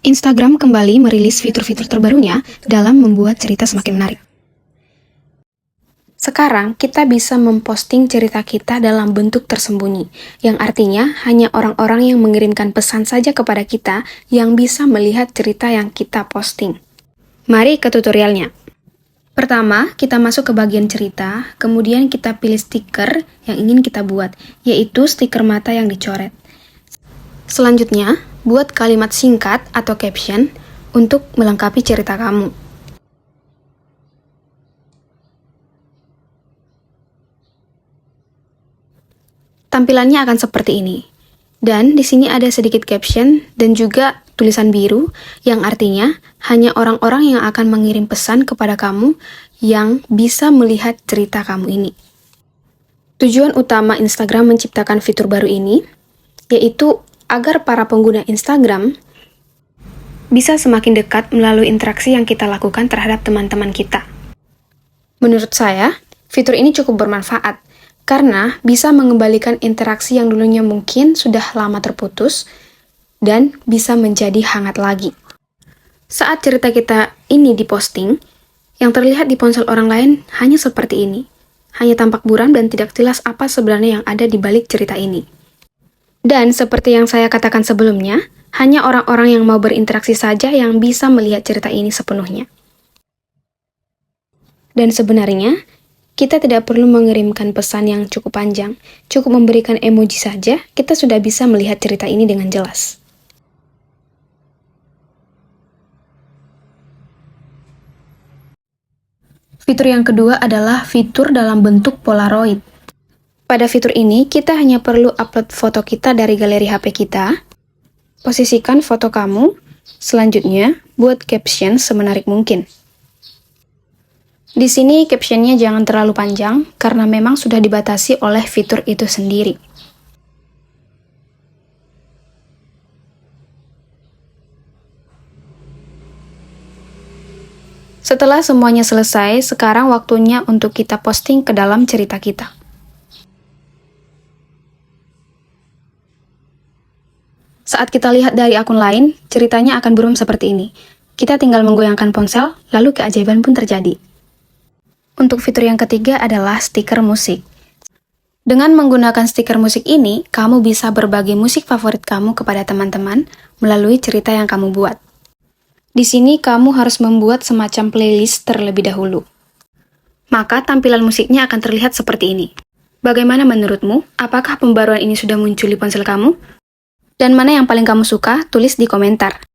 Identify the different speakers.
Speaker 1: Instagram kembali merilis fitur-fitur terbarunya dalam membuat cerita semakin menarik. Sekarang, kita bisa memposting cerita kita dalam bentuk tersembunyi, yang artinya hanya orang-orang yang mengirimkan pesan saja kepada kita yang bisa melihat cerita yang kita posting. Mari ke tutorialnya. Pertama, kita masuk ke bagian cerita, kemudian kita pilih stiker yang ingin kita buat, yaitu stiker mata yang dicoret. Selanjutnya, buat kalimat singkat atau caption untuk melengkapi cerita kamu. Tampilannya akan seperti ini. Dan di sini ada sedikit caption dan juga tulisan biru yang artinya hanya orang-orang yang akan mengirim pesan kepada kamu yang bisa melihat cerita kamu ini. Tujuan utama Instagram menciptakan fitur baru ini yaitu agar para pengguna Instagram bisa semakin dekat melalui interaksi yang kita lakukan terhadap teman-teman kita. Menurut saya, fitur ini cukup bermanfaat karena bisa mengembalikan interaksi yang dulunya mungkin sudah lama terputus dan bisa menjadi hangat lagi. Saat cerita kita ini diposting, yang terlihat di ponsel orang lain hanya seperti ini. Hanya tampak buram dan tidak jelas apa sebenarnya yang ada di balik cerita ini. Dan seperti yang saya katakan sebelumnya, hanya orang-orang yang mau berinteraksi saja yang bisa melihat cerita ini sepenuhnya. Dan sebenarnya, kita tidak perlu mengirimkan pesan yang cukup panjang. Cukup memberikan emoji saja, kita sudah bisa melihat cerita ini dengan jelas. Fitur yang kedua adalah fitur dalam bentuk Polaroid. Pada fitur ini, kita hanya perlu upload foto kita dari galeri HP kita, posisikan foto kamu, selanjutnya buat caption semenarik mungkin. Di sini captionnya jangan terlalu panjang, karena memang sudah dibatasi oleh fitur itu sendiri. Setelah semuanya selesai, sekarang waktunya untuk kita posting ke dalam cerita kita. Saat kita lihat dari akun lain, ceritanya akan buram seperti ini. Kita tinggal menggoyangkan ponsel, lalu keajaiban pun terjadi. Untuk fitur yang ketiga adalah stiker musik. Dengan menggunakan stiker musik ini, kamu bisa berbagi musik favorit kamu kepada teman-teman melalui cerita yang kamu buat. Di sini kamu harus membuat semacam playlist terlebih dahulu. Maka tampilan musiknya akan terlihat seperti ini. Bagaimana menurutmu? Apakah pembaruan ini sudah muncul di ponsel kamu? Dan mana yang paling kamu suka? Tulis di komentar.